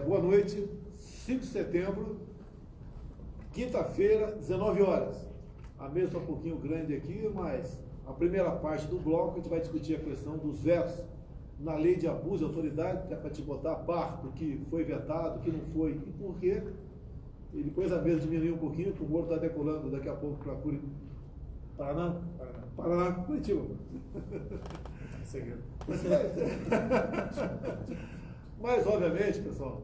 Boa noite, 5 de setembro, quinta-feira, 19 horas. A mesa está um pouquinho grande aqui, mas a primeira parte do bloco a gente vai discutir a questão dos vetos na lei de abuso de autoridade, que é para te botar a par do que foi vetado, do que não foi e por quê. E depois a mesa diminuiu um pouquinho, porque o Moro está decolando daqui a pouco para Paraná, Curitiba. Segredo. Mas, obviamente, pessoal,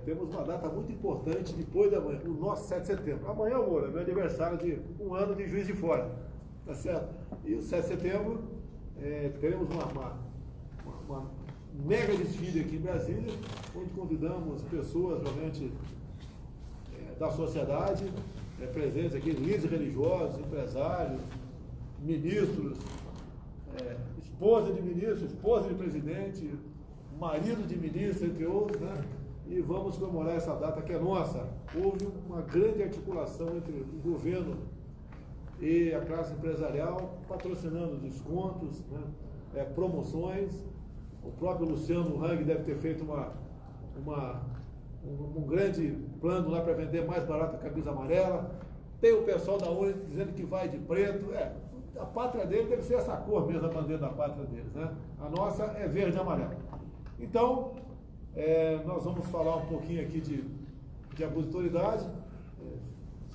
temos uma data muito importante depois da manhã, o nosso 7 de setembro. Amanhã, Moro, é meu aniversário de um ano de Juiz de Fora, tá certo? E o 7 de setembro, teremos uma mega desfile aqui em Brasília, onde convidamos pessoas realmente da sociedade, presentes aqui, líderes religiosos, empresários, ministros, esposa de ministro, esposa de presidente, marido de ministro, entre outros, né? E vamos comemorar essa data que é nossa. Houve uma grande articulação entre o governo e a classe empresarial, patrocinando descontos, né? Promoções. O próprio Luciano Hang deve ter feito um grande plano lá para vender mais barato a camisa amarela. Tem o pessoal da Uni dizendo que vai de preto. A pátria dele deve ser essa cor mesmo, a bandeira da pátria deles, né? A nossa é verde e amarelo. Então, nós vamos falar um pouquinho aqui de abuso de autoridade.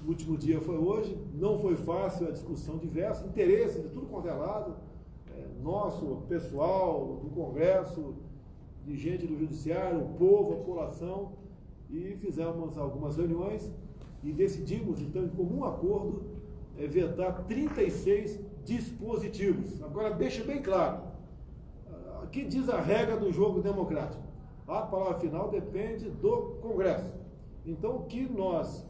O último dia foi hoje, não foi fácil a discussão diversa, interesse de tudo quanto é lado, nosso, pessoal, do Congresso, de gente do Judiciário, o povo, a população, e fizemos algumas reuniões e decidimos, então, em comum acordo, vetar 36 dispositivos. Agora, deixa bem claro, aqui diz a regra do jogo democrático. A palavra final depende do Congresso. Então, o que nós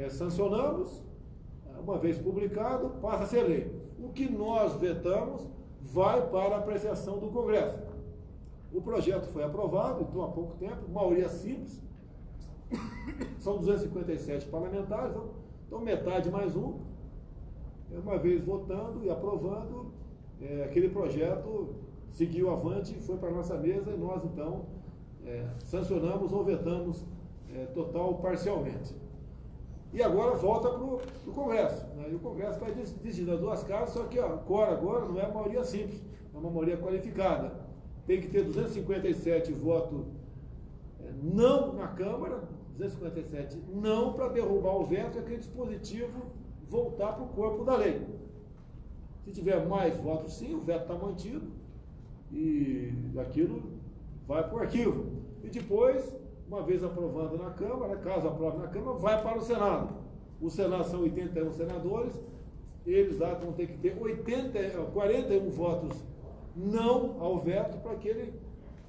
sancionamos, uma vez publicado, passa a ser lei. O que nós vetamos vai para a apreciação do Congresso. O projeto foi aprovado, então, há pouco tempo, maioria simples, são 257 parlamentares, então metade mais um, uma vez votando e aprovando, aquele projeto seguiu avante, foi para a nossa mesa e nós, então, sancionamos ou vetamos total ou parcialmente. E agora volta para o Congresso, né? E o Congresso vai decidir das duas casas, só que agora não é a maioria simples, é uma maioria qualificada. Tem que ter 257 votos não na Câmara, 257 não para derrubar o veto, aquele dispositivo voltar para o corpo da lei. Se tiver mais votos sim, o veto está mantido e aquilo vai para o arquivo. E depois, uma vez aprovando na Câmara, caso aprove na Câmara, vai para o Senado. O Senado são 81 senadores, eles lá vão ter que ter 41 votos não ao veto para que ele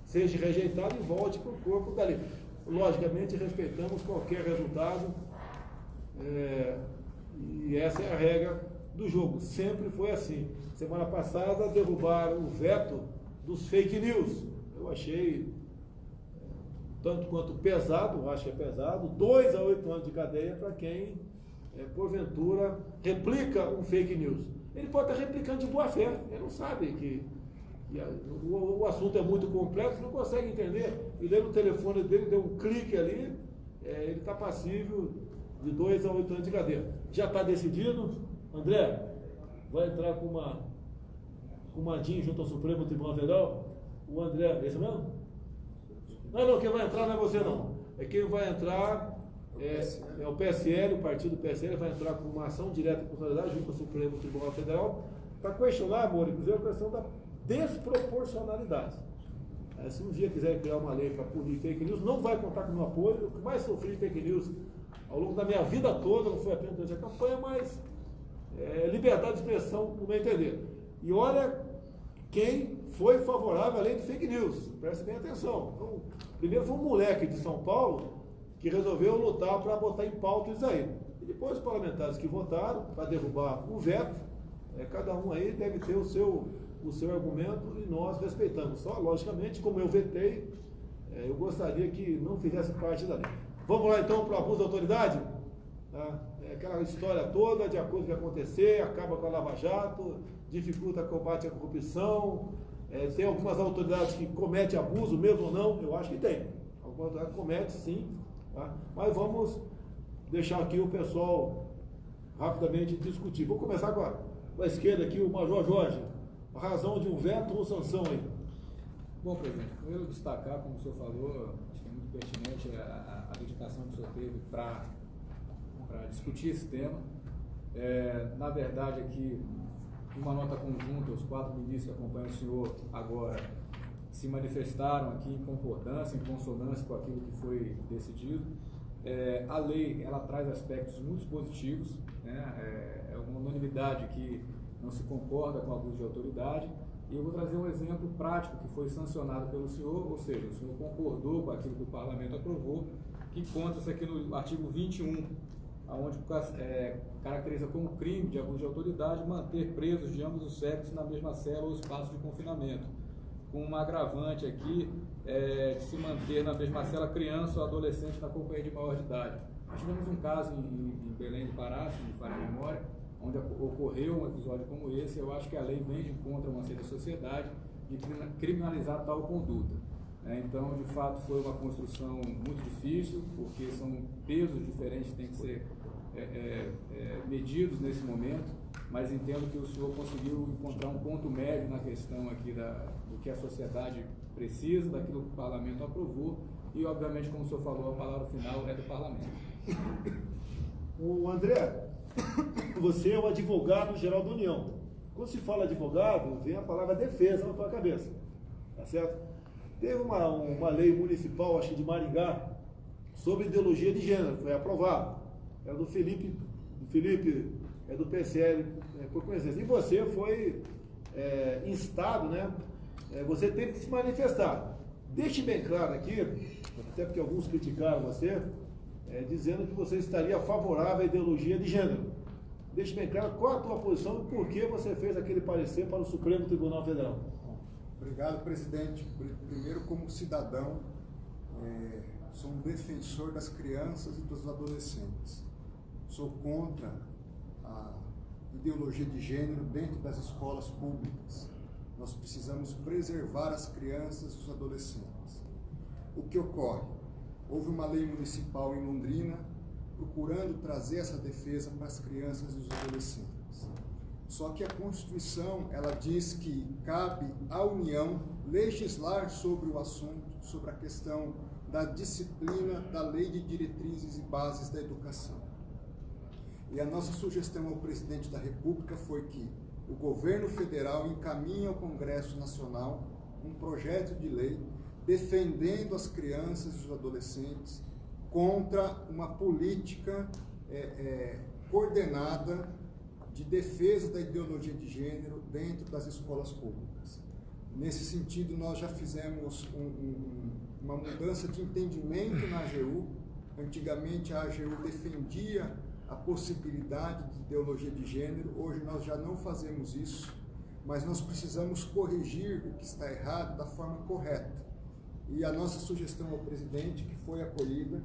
seja rejeitado e volte para o corpo da lei. Logicamente, respeitamos qualquer resultado, e essa é a regra do jogo. Sempre foi assim. Semana passada, derrubaram o veto dos fake news. Eu achei tanto quanto pesado, acho que é pesado, 2 a 8 anos de cadeia para quem, porventura, replica um fake news. Ele pode estar replicando de boa fé, ele não sabe que o assunto é muito complexo, não consegue entender. E daí no telefone dele, deu um clique ali, ele está passível de 2 a 8 anos de cadeia. Já está decidido, André, vai entrar com uma DIN junto ao Supremo Tribunal Federal, o André, é isso mesmo? Não, quem vai entrar não é você não, quem vai entrar é o PSL, o partido PSL vai entrar com uma ação direta de constitucionalidade junto ao Supremo Tribunal Federal, para questionar, amor, inclusive a questão da desproporcionalidade. Se um dia quiser criar uma lei para punir fake news, não vai contar com o meu apoio. O que mais sofri fake news ao longo da minha vida toda, não foi apenas durante a campanha, mas liberdade de expressão, no meu entender. E olha quem foi favorável à lei de fake news, preste bem atenção. Então, primeiro foi um moleque de São Paulo que resolveu lutar para botar em pauta isso aí. E depois os parlamentares que votaram para derrubar o veto, cada um aí deve ter o seu argumento e nós respeitamos. Só, logicamente, como eu vetei, eu gostaria que não fizesse parte da lei. Vamos lá então para o abuso da autoridade? Tá? Aquela história toda de acordo com o que acontecer, acaba com a Lava Jato, dificulta o combate à corrupção, tem algumas autoridades que cometem abuso, mesmo ou não, eu acho que tem. comete sim, tá? Mas vamos deixar aqui o pessoal rapidamente discutir. Vou começar com a esquerda aqui, o Major Jorge. A razão de um veto ou sanção aí? Bom, presidente, primeiro destacar, como o senhor falou, acho que é muito pertinente a dedicação que o senhor teve para discutir esse tema. Na verdade, aqui, uma nota conjunta, os 4 ministros que acompanham o senhor agora se manifestaram aqui em concordância, em consonância com aquilo que foi decidido. A lei, ela traz aspectos muito positivos, né? É uma unanimidade que não se concorda com o abuso de autoridade. E eu vou trazer um exemplo prático que foi sancionado pelo senhor, ou seja, o senhor concordou com aquilo que o parlamento aprovou, que encontra-se aqui no artigo 21, onde caracteriza como crime de abuso de autoridade manter presos de ambos os sexos na mesma cela ou espaço de confinamento, com uma agravante aqui de se manter na mesma cela criança ou adolescente na companhia de maior de idade. Nós tivemos um caso em Belém do Pará, se me falha a memória, onde ocorreu um episódio como esse. Eu acho que a lei vem de encontro a uma certa sociedade de criminalizar tal conduta. Então, de fato, foi uma construção muito difícil, porque são pesos diferentes que têm que ser medidos nesse momento, mas entendo que o senhor conseguiu encontrar um ponto médio na questão aqui do que a sociedade precisa, daquilo que o parlamento aprovou, e, obviamente, como o senhor falou, a palavra final é do parlamento. O André, você é o advogado-geral da União. Quando se fala advogado, vem a palavra defesa na tua cabeça, tá certo? Teve uma lei municipal, acho que de Maringá, sobre ideologia de gênero, foi aprovado. Era do Felipe é do PSL, por coincidência. E você foi instado, né? Você teve que se manifestar. Deixe bem claro aqui, até porque alguns criticaram você, dizendo que você estaria favorável à ideologia de gênero. Deixe bem claro qual a tua posição e por que você fez aquele parecer para o Supremo Tribunal Federal. Obrigado, presidente. Primeiro, como cidadão, sou um defensor das crianças e dos adolescentes. Sou contra a ideologia de gênero dentro das escolas públicas. Nós precisamos preservar as crianças e os adolescentes. O que ocorre? Houve uma lei municipal em Londrina procurando trazer essa defesa para as crianças e os adolescentes. Só que a Constituição, ela diz que cabe à União legislar sobre o assunto, sobre a questão da disciplina da Lei de Diretrizes e Bases da Educação. E a nossa sugestão ao presidente da República foi que o governo federal encaminhe ao Congresso Nacional um projeto de lei defendendo as crianças e os adolescentes contra uma política coordenada de defesa da ideologia de gênero dentro das escolas públicas. Nesse sentido, nós já fizemos uma mudança de entendimento na AGU. Antigamente, a AGU defendia a possibilidade de ideologia de gênero. Hoje, nós já não fazemos isso, mas nós precisamos corrigir o que está errado da forma correta. E a nossa sugestão ao presidente, que foi acolhida,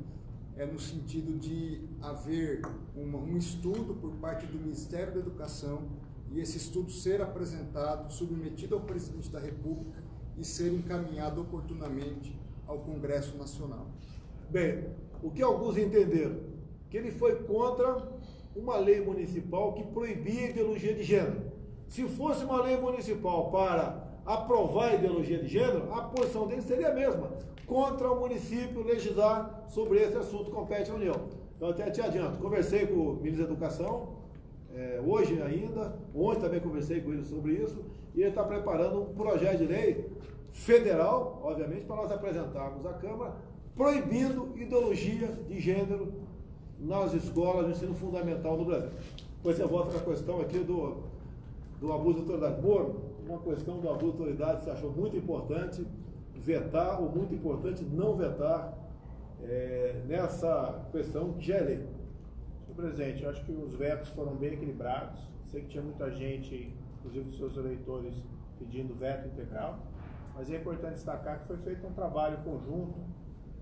é no sentido de haver um estudo por parte do Ministério da Educação e esse estudo ser apresentado, submetido ao presidente da República e ser encaminhado oportunamente ao Congresso Nacional. Bem, o que alguns entenderam? Que ele foi contra uma lei municipal que proibia a ideologia de gênero. Se fosse uma lei municipal para aprovar a ideologia de gênero, a posição dele seria a mesma, contra o município legislar sobre esse assunto, compete à União. Então, até te adianto, conversei com o ministro da Educação, hoje ainda, ontem também conversei com ele sobre isso, e ele está preparando um projeto de lei federal, obviamente, para nós apresentarmos à Câmara, proibindo ideologia de gênero nas escolas do ensino fundamental no Brasil. Depois você volta para a questão aqui do abuso de autoridade. Moro, uma questão do abuso de autoridade você achou muito importante vetar ou muito importante não vetar nessa questão que já é lei. Senhor presidente, eu acho que os vetos foram bem equilibrados. Sei que tinha muita gente, inclusive os seus eleitores, pedindo veto integral, mas é importante destacar que foi feito um trabalho conjunto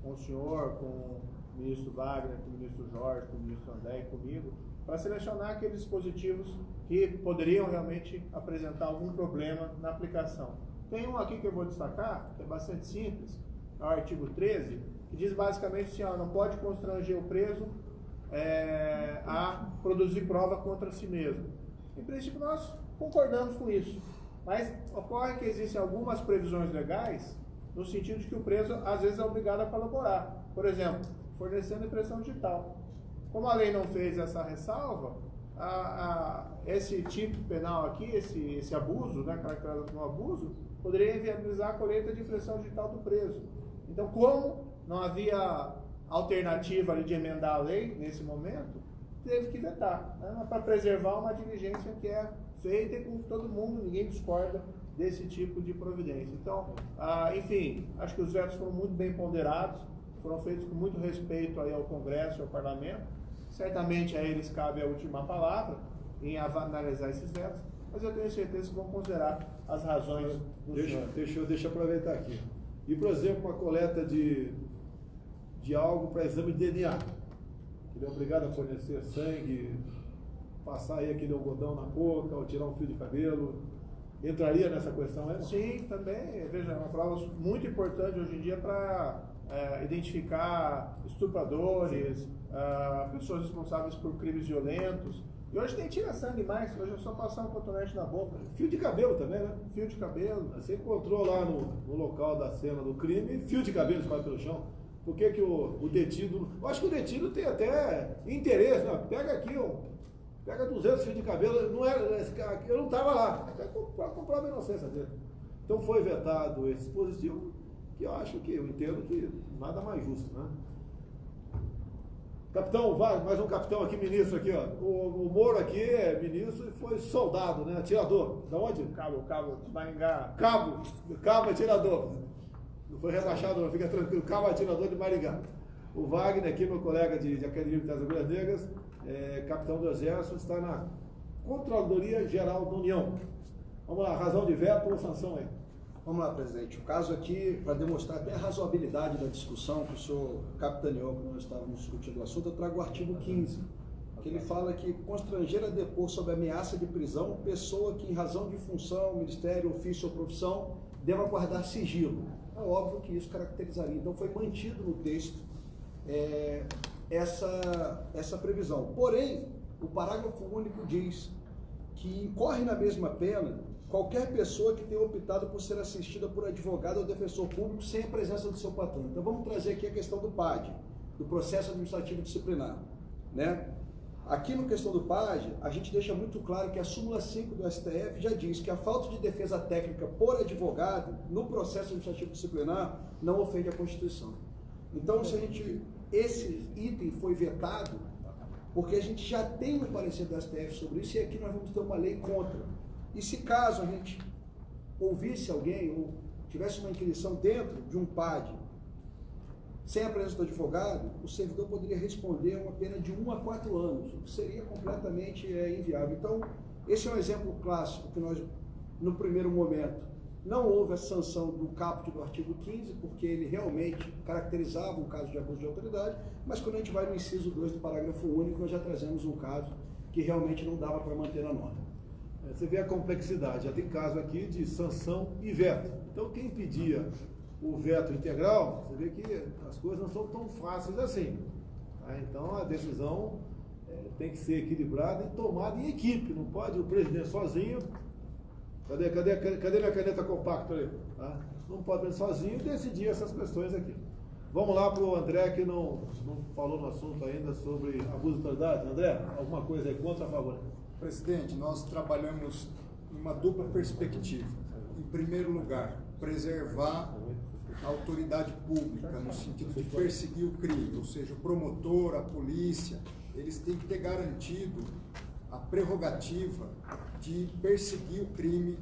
com o senhor, com o ministro Wagner, com o ministro Jorge, com o ministro André e comigo, para selecionar aqueles dispositivos que poderiam realmente apresentar algum problema na aplicação. Tem um aqui que eu vou destacar, que é bastante simples, é o artigo 13, que diz basicamente assim, ó, não pode constranger o preso a produzir prova contra si mesmo. Em princípio, nós concordamos com isso, mas ocorre que existem algumas previsões legais no sentido de que o preso, às vezes, é obrigado a colaborar. Por exemplo, fornecendo impressão digital. Como a lei não fez essa ressalva, esse tipo penal aqui, esse abuso, né, caracterizado como abuso, poderia inviabilizar a colheita de impressão digital do preso. Então, como não havia alternativa ali de emendar a lei nesse momento, teve que vetar, né, para preservar uma diligência que é feita com todo mundo, ninguém discorda desse tipo de providência. Então, enfim, acho que os vetos foram muito bem ponderados, foram feitos com muito respeito aí ao Congresso e ao Parlamento. Certamente a eles cabe a última palavra em analisar esses vetos, mas eu tenho certeza que vão considerar as razões do senhor. Deixa eu aproveitar aqui. E, por exemplo, uma coleta de algo para exame de DNA. Ele é obrigado a fornecer sangue, passar aí aquele algodão na boca, ou tirar um fio de cabelo. Entraria nessa questão, é? Sim, também. Veja, é uma prova muito importante hoje em dia para identificar estupradores, pessoas responsáveis por crimes violentos. E hoje nem tira sangue mais, hoje é só passar um cotonete na boca. Fio de cabelo também, né? Fio de cabelo. Você encontrou lá no local da cena do crime fio de cabelo espalhado pelo chão. Por que o detido... Eu acho que o detido tem até interesse, né? Pega aqui, pega 200 fios de cabelo, eu não estava lá, para comprovar a inocência dele. Então foi vetado esse dispositivo, que eu entendo que nada mais justo, né? Capitão, mais um capitão aqui, ministro aqui, ó. O Moro aqui é ministro e foi soldado, né? Atirador. Da onde? Cabo de Maringá. Cabo atirador. Não foi rebaixado, não, fica tranquilo. Cabo atirador de Maringá. O Wagner aqui, meu colega de Academia Militar das Agulhas Negras, capitão do Exército, está na Controladoria Geral da União. Vamos lá, razão de veto ou sanção aí? Vamos lá, presidente. O caso aqui, para demonstrar até a razoabilidade da discussão que o senhor capitaneou quando nós estávamos discutindo o assunto, eu trago o artigo 15, que ele fala que constranger a depor sob ameaça de prisão pessoa que, em razão de função, ministério, ofício ou profissão, deva guardar sigilo. É óbvio que isso caracterizaria. Então, foi mantido no texto essa previsão. Porém, o parágrafo único diz que incorre na mesma pena qualquer pessoa que tenha optado por ser assistida por advogado ou defensor público sem a presença do seu patrão. Então vamos trazer aqui a questão do PAD, do processo administrativo disciplinar, né? Aqui na questão do PAD, a gente deixa muito claro que a súmula 5 do STF já diz que a falta de defesa técnica por advogado no processo administrativo disciplinar não ofende a Constituição. Então, esse item foi vetado porque a gente já tem um parecer do STF sobre isso e aqui nós vamos ter uma lei contra. E se caso a gente ouvisse alguém ou tivesse uma inquisição dentro de um PAD sem a presença do advogado, o servidor poderia responder a uma pena de 1 a 4 anos, o que seria completamente inviável. Então, esse é um exemplo clássico que nós, no primeiro momento, não houve a sanção do caput do artigo 15, porque ele realmente caracterizava um caso de abuso de autoridade, mas quando a gente vai no inciso 2 do parágrafo único, nós já trazemos um caso que realmente não dava para manter a norma. Você vê a complexidade, já tem caso aqui de sanção e veto. Então, quem pedia o veto integral, você vê que as coisas não são tão fáceis assim. Tá? Então, a decisão tem que ser equilibrada e tomada em equipe. Não pode o presidente sozinho. Cadê minha caneta compacta ali? Tá? Não pode o presidente sozinho decidir essas questões aqui. Vamos lá para o André, que não falou no assunto ainda sobre abuso de autoridade. André, alguma coisa aí contra ou a favor? Presidente, nós trabalhamos em uma dupla perspectiva. Em primeiro lugar, preservar a autoridade pública, no sentido de perseguir o crime, ou seja, o promotor, a polícia, eles têm que ter garantido a prerrogativa de perseguir o crime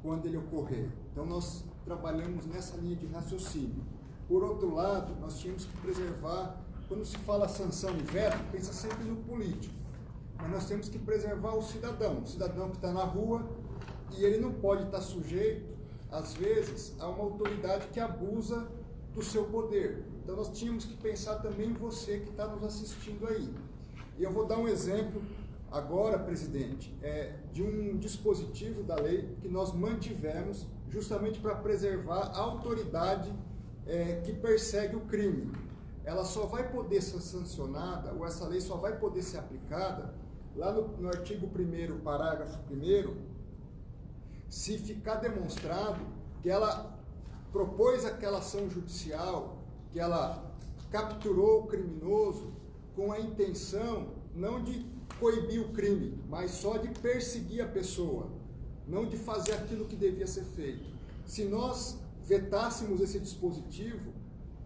quando ele ocorrer. Então, nós trabalhamos nessa linha de raciocínio. Por outro lado, nós tínhamos que preservar, quando se fala sanção e veto, pensa sempre no político. Mas nós temos que preservar o cidadão que está na rua e ele não pode estar sujeito, às vezes, a uma autoridade que abusa do seu poder. Então nós tínhamos que pensar também em você que está nos assistindo aí. E eu vou dar um exemplo agora, presidente, de um dispositivo da lei que nós mantivemos justamente para preservar a autoridade que persegue o crime. ela só vai poder ser sancionada, ou essa lei só vai poder ser aplicada, lá no artigo 1º, parágrafo 1º, se ficar demonstrado que ela propôs aquela ação judicial, que ela capturou o criminoso com a intenção não de coibir o crime, mas só de perseguir a pessoa, não de fazer aquilo que devia ser feito. Se nós vetássemos esse dispositivo,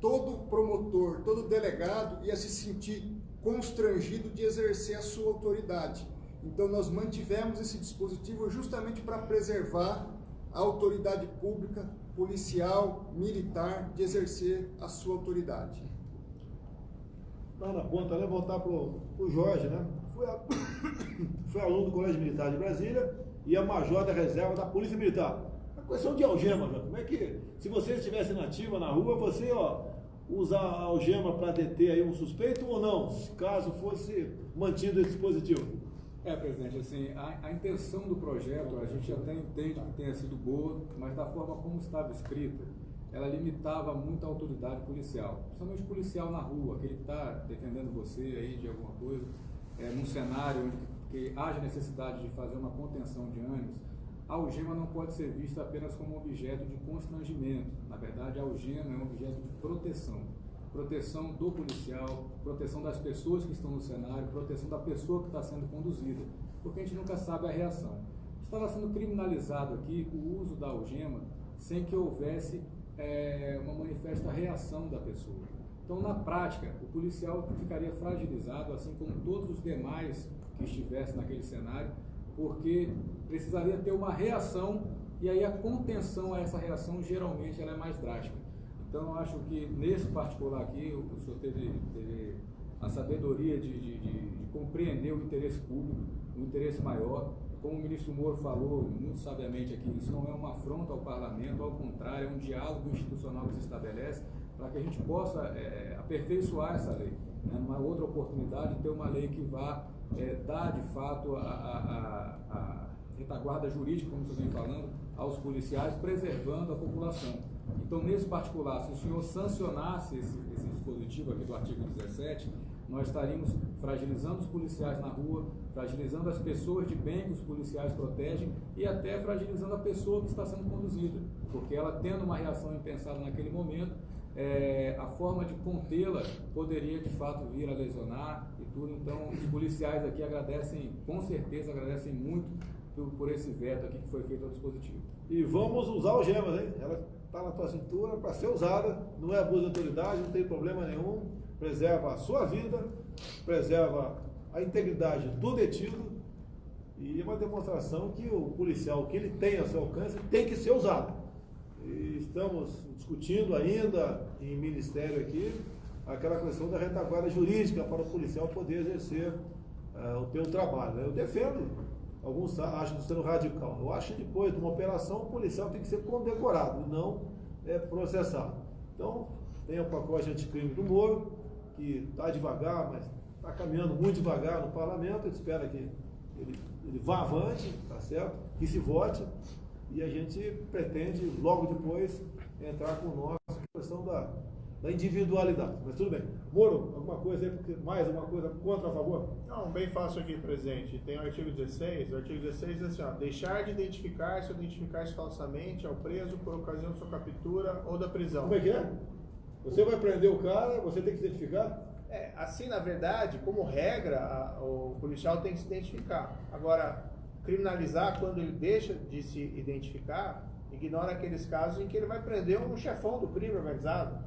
todo promotor, todo delegado ia se sentir constrangido de exercer a sua autoridade. Então nós mantivemos esse dispositivo justamente para preservar a autoridade pública, policial, militar, de exercer a sua autoridade. Lá na ponta, né? Voltar para o Jorge, né? Foi aluno do Colégio Militar de Brasília e é major da reserva da Polícia Militar. A questão de algema, Jorge, como é que, se você estivesse na ativa, na rua, você, usa a algema para deter aí um suspeito ou não, caso fosse mantido esse dispositivo? Presidente, assim, a intenção do projeto, a gente até entende que tenha sido boa, mas da forma como estava escrita, ela limitava muito a autoridade policial, principalmente policial na rua, aquele que está defendendo você aí de alguma coisa, num cenário onde que haja necessidade de fazer uma contenção de ânimos. A algema não pode ser vista apenas como objeto de constrangimento. Na verdade, a algema é um objeto de proteção. Proteção do policial, proteção das pessoas que estão no cenário, proteção da pessoa que está sendo conduzida, porque a gente nunca sabe a reação. Estava sendo criminalizado aqui o uso da algema sem que houvesse uma manifesta reação da pessoa. Então, na prática, o policial ficaria fragilizado, assim como todos os demais que estivessem naquele cenário, porque precisaria ter uma reação e aí a contenção a essa reação geralmente ela é mais drástica. Então, eu acho que nesse particular aqui, o senhor teve a sabedoria de compreender o interesse público, o interesse maior. Como o ministro Moro falou muito sabiamente aqui, isso não é uma afronta ao parlamento, ao contrário, é um diálogo institucional que se estabelece para que a gente possa aperfeiçoar essa lei. Numa outra oportunidade, ter uma lei que vá dar, de fato, a retaguarda jurídica, como você vem falando, aos policiais, preservando a população. Então, nesse particular, se o senhor sancionasse esse dispositivo aqui do artigo 17, nós estaríamos fragilizando os policiais na rua, fragilizando as pessoas de bem que os policiais protegem e até fragilizando a pessoa que está sendo conduzida, porque ela tendo uma reação impensada naquele momento, a forma de contê-la poderia de fato vir a lesionar e tudo. Então, os policiais aqui agradecem, com certeza agradecem muito por esse veto aqui que foi feito ao dispositivo. E vamos usar algemas, hein? Ela está na tua cintura para ser usada, não é abuso de autoridade, não tem problema nenhum, preserva a sua vida, preserva a integridade do detido e é uma demonstração que o policial, que ele tem a seu alcance, tem que ser usado. E estamos discutindo ainda em ministério aqui aquela questão da retaguarda jurídica para o policial poder exercer o seu trabalho, né? Eu defendo, alguns acham sendo radical, eu acho que depois de uma operação o policial tem que ser condecorado e não processado. Então, tem o pacote anticrime do Moro, que está devagar, mas está caminhando muito devagar no parlamento, eu espero que ele vá avante, tá certo? Que se vote, e a gente pretende logo depois entrar com nós na questão da individualidade. Mas tudo bem. Moro, alguma coisa aí, mais alguma coisa contra ou a favor? Não, bem fácil aqui, presidente. Tem o artigo 16. O artigo 16 diz assim, deixar de identificar-se ou identificar-se falsamente ao preso por ocasião de sua captura ou da prisão. Como é que é? Você vai prender o cara, você tem que se identificar? Assim, na verdade, como regra, o policial tem que se identificar. Agora, criminalizar quando ele deixa de se identificar, ignora aqueles casos em que ele vai prender um chefão do crime organizado.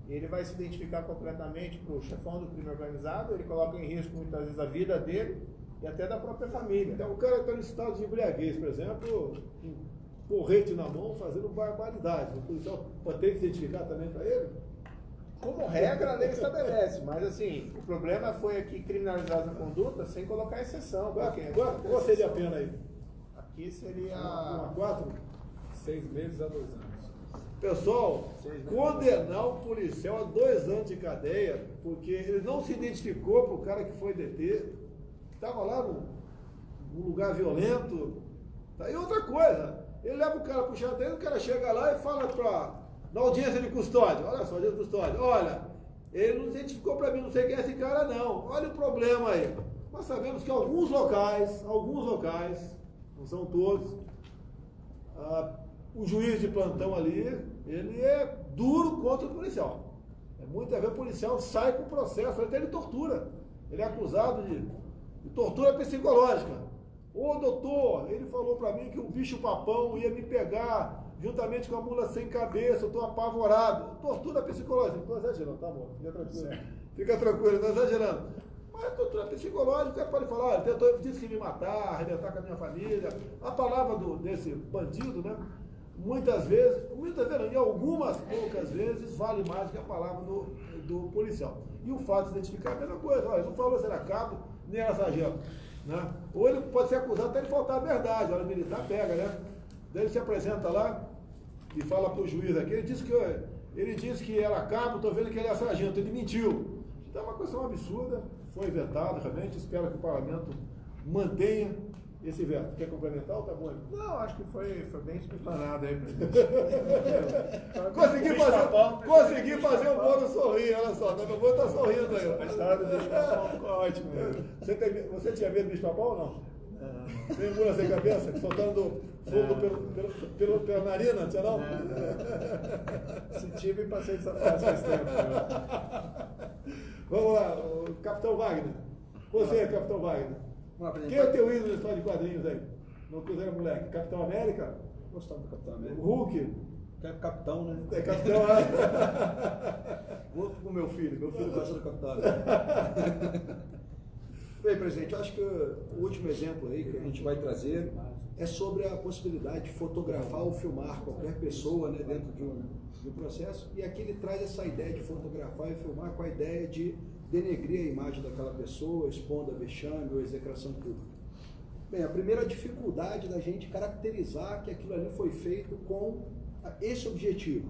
Ele vai se identificar completamente para o chefão do crime organizado, ele coloca em risco muitas vezes a vida dele e até da própria família. Então, o cara está no estado de embriaguez, por exemplo, com porrete na mão, fazendo barbaridade. O policial pode ter que se identificar também para ele? Como regra, a lei estabelece, mas assim, o problema foi aqui criminalizar a conduta sem colocar exceção. Qual seria a pena aí? Aqui seria... 6 meses a 2 anos. Pessoal, condenar o policial a 2 anos de cadeia, porque ele não se identificou para o cara que foi deter, estava lá num lugar violento. E outra coisa, ele leva o cara para o xadrez, o cara chega lá e fala na audiência de custódia, olha só, audiência de custódia, olha, Ele não identificou para mim, não sei quem é esse cara não. Olha o problema aí. Nós sabemos que alguns locais, não são todos, o juiz de plantão ali, ele é duro contra o policial. Muitas vezes o policial sai com processo, até ele tortura. Ele é acusado de tortura psicológica. Ô doutor, ele falou para mim que o bicho-papão ia me pegar juntamente com a mula sem cabeça, eu estou apavorado. Tortura psicológica. Não estou exagerando, tá bom, fica tranquilo. Fica tranquilo, não estou exagerando. Mas tortura psicológica, pode falar, ele disse que me matar, arrebentar com a minha família. A palavra desse bandido, né? Muitas vezes não, em algumas poucas vezes, vale mais que a palavra do policial. E o fato de identificar é a mesma coisa. Olha, não falou se era cabo, nem era sargento. Né? Ou ele pode ser acusado até de faltar a verdade. A hora militar pega, né? Daí ele se apresenta lá e fala para o juiz aqui, ele disse que era cabo, estou vendo que ele é sargento, ele mentiu. Então é uma questão absurda, foi vetado realmente, espero que o parlamento mantenha esse veto. Quer complementar ou tá bom? Não, acho que foi bem explanado aí, presidente. Consegui fazer o Moro sorrir, olha só, meu Moro está sorrindo aí. A história do bicho-papão ficou ótima. Você tinha medo do bicho-papão ou não? Tem mula sem cabeça, soltando fogo pela narina, tinha não? Se tive, passei essa fase faz tempo. Vamos lá, o Capitão Wagner. Você, Capitão Wagner. Quem é o teu ídolo na história de quadrinhos aí? No Cruzeiro Moleque? Capitão América? Gostava do Capitão América. O Hulk? É capitão, né? É Capitão América. Vou com meu filho gosta do Capitão América. Bem, presidente, eu acho que o último exemplo aí que a gente vai trazer é sobre a possibilidade de fotografar ou filmar qualquer pessoa, né, dentro de um processo. E aqui ele traz essa ideia de fotografar e filmar com a ideia de denegrir a imagem daquela pessoa, expondo a vexame ou execração pública. Bem, a primeira dificuldade da gente caracterizar que aquilo ali foi feito com esse objetivo,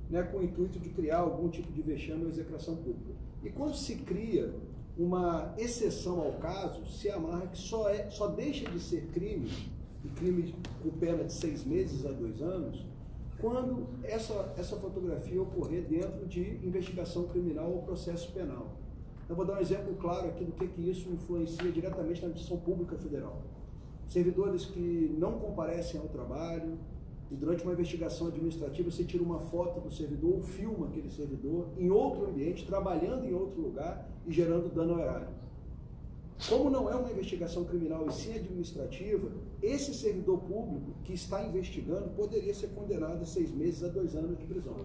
né, com o intuito de criar algum tipo de vexame ou execração pública. E quando se cria uma exceção ao caso, se amarra que só deixa de ser crime, e crime com pena de 6 meses a 2 anos, quando essa fotografia ocorrer dentro de investigação criminal ou processo penal. Eu vou dar um exemplo claro aqui do que isso influencia diretamente na administração pública federal. Servidores que não comparecem ao trabalho, e durante uma investigação administrativa você tira uma foto do servidor ou filma aquele servidor em outro ambiente, trabalhando em outro lugar e gerando dano ao erário. Como não é uma investigação criminal e sim administrativa, esse servidor público que está investigando poderia ser condenado a 6 meses a 2 anos de prisão.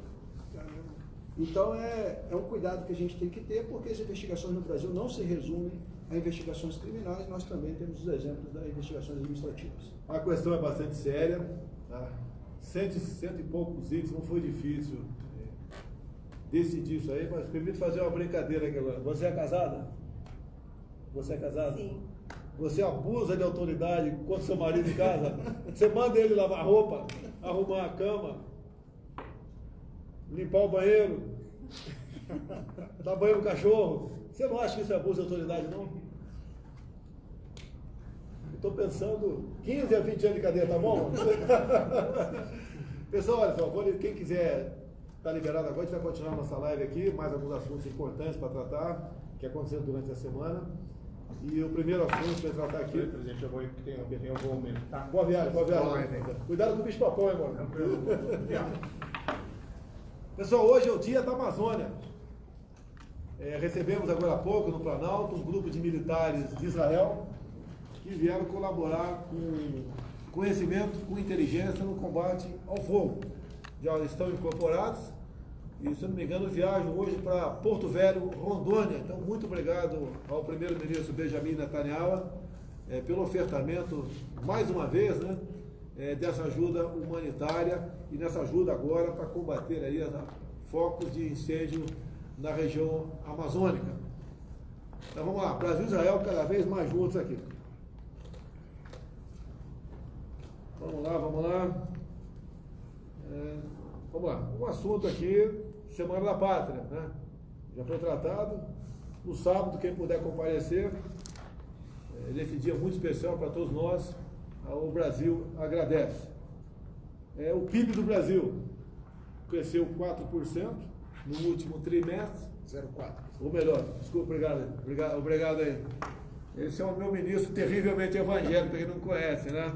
Então é um cuidado que a gente tem que ter, porque as investigações no Brasil não se resumem a investigações criminais, nós também temos os exemplos das investigações administrativas. A questão é bastante séria, tá? Cento e poucos itens, não foi difícil decidir isso aí, mas permite fazer uma brincadeira aqui agora. Você é casada? Você é casada? Sim. Você abusa de autoridade contra seu marido em casa? Você manda ele lavar roupa, arrumar a cama, limpar o banheiro, dar banho no cachorro. Você não acha que isso é abuso de autoridade, não? Estou pensando 15 a 20 anos de cadeia, tá bom? Pessoal, olha só, quem quiser estar liberado agora, a gente vai continuar nossa live aqui, mais alguns assuntos importantes para tratar, que aconteceram durante a semana. E o primeiro assunto que eu vou tratar aqui... Presidente, eu vou que tem um voo mesmo, tá? Boa viagem. Cuidado com o bicho-papão, hein, mano? Pessoal, hoje é o dia da Amazônia. Recebemos agora há pouco no Planalto um grupo de militares de Israel que vieram colaborar com conhecimento, com inteligência no combate ao fogo. Já estão incorporados e, se não me engano, viajam hoje para Porto Velho, Rondônia. Então, muito obrigado ao primeiro-ministro Benjamin Netanyahu pelo ofertamento, mais uma vez, né, dessa ajuda humanitária e nessa ajuda agora para combater aí focos de incêndio na região amazônica. Então vamos lá, Brasil e Israel cada vez mais juntos aqui. Vamos lá. Vamos lá, um assunto aqui, Semana da Pátria, né? Já foi tratado. No sábado, quem puder comparecer, nesse dia muito especial para todos nós, o Brasil agradece. O PIB do Brasil cresceu 4% no último trimestre, 04. Ou melhor, desculpa, obrigado aí. Esse é o meu ministro terrivelmente evangélico, para quem não conhece, né?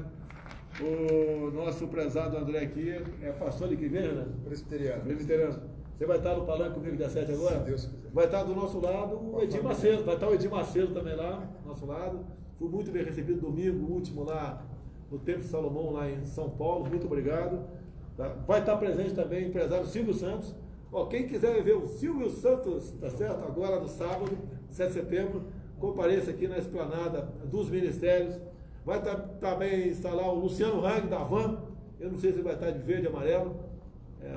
O nosso prezado André aqui é pastor de que igreja, né? Presbiteriano. Presbiteriano. Você vai estar no palanque comigo dia 7 agora? Se Deus quiser. Vai estar do nosso lado o Edir Macedo. Vai estar o Edir Macedo também lá, do nosso lado. Fui muito bem recebido domingo, último lá no Templo de Salomão, lá em São Paulo. Muito obrigado. Tá? Vai estar presente também o empresário Silvio Santos. Ó, quem quiser ver o Silvio Santos, tá certo? Agora no sábado, 7 de setembro, compareça aqui na esplanada dos ministérios. Vai também estar lá o Luciano Hang, da Van. Eu não sei se ele vai estar de verde e amarelo.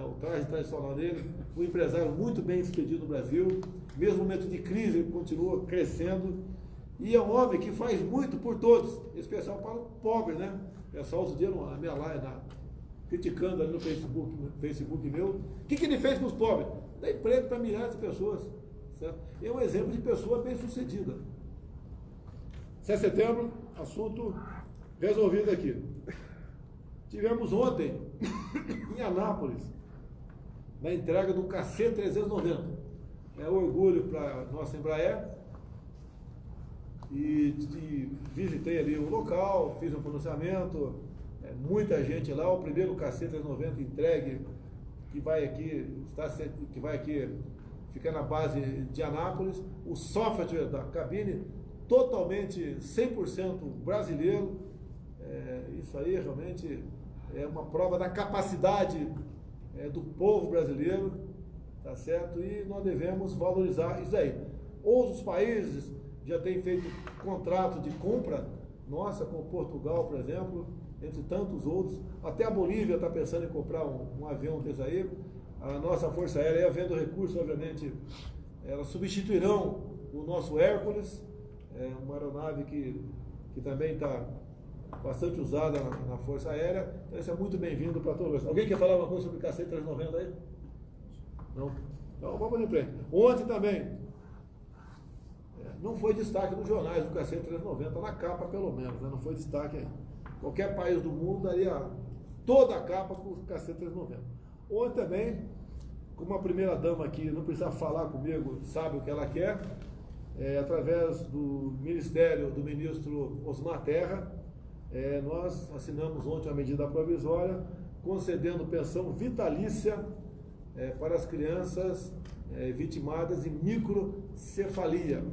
O traje tradicional dele. Um empresário muito bem sucedido no Brasil. Mesmo no momento de crise, ele continua crescendo. E é um homem que faz muito por todos, em especial para o pobre, né? O pessoal outro dia na minha live, criticando ali no Facebook meu. O que ele fez para os pobres? Dá emprego para milhares de pessoas. Certo? É um exemplo de pessoa bem sucedida. 7 de setembro, assunto resolvido aqui. Tivemos ontem, em Anápolis, na entrega do KC-390. É um orgulho para a nossa Embraer. E visitei ali o local, fiz um pronunciamento, muita gente lá, o primeiro KC-390 entregue, que vai aqui ficar na base de Anápolis, o software da cabine totalmente 100% brasileiro. Isso aí realmente é uma prova da capacidade do povo brasileiro, tá certo? E nós devemos valorizar isso aí. Outros países já têm feito contrato de compra, nossa, com Portugal, por exemplo, entre tantos outros. Até a Bolívia está pensando em comprar um avião desse aí. A nossa Força Aérea, havendo recursos, obviamente, elas substituirão o nosso Hércules, uma aeronave que também está bastante usada na Força Aérea. Então isso é muito bem-vindo para todos. Alguém quer falar uma coisa sobre o KC-390 aí? Não? Então vamos em frente. Ontem também, não foi destaque nos jornais o KC-390, na capa pelo menos, né? Não foi destaque aí. Qualquer país do mundo daria toda a capa com o KC-390. Ontem também, como a primeira dama aqui não precisa falar comigo, sabe o que ela quer, através do ministério do ministro Osmar Terra, nós assinamos ontem uma medida provisória concedendo pensão vitalícia para as crianças vitimadas de microcefalia.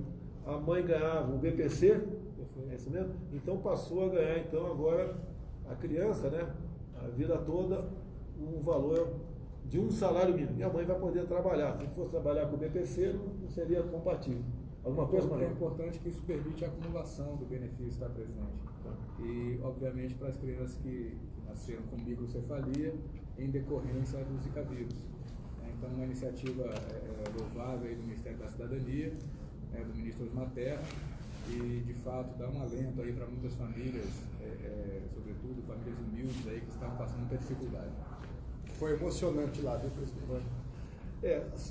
A mãe ganhava o BPC, é isso mesmo? Então passou a ganhar, então agora a criança, né, a vida toda, um valor de um salário mínimo. E a mãe vai poder trabalhar. Se fosse trabalhar com o BPC, não seria compatível. Alguma coisa, Maria? É importante que isso permite a acumulação do benefício estar presente. E, obviamente, para as crianças que nasceram com microcefalia em decorrência do Zika vírus. Então, uma iniciativa louvável aí do Ministério da Cidadania, do ministro Osmar Terra, e, de fato, dá um alento aí para muitas famílias, sobretudo famílias humildes aí que estavam passando muita dificuldade. Foi emocionante lá, viu, presidente?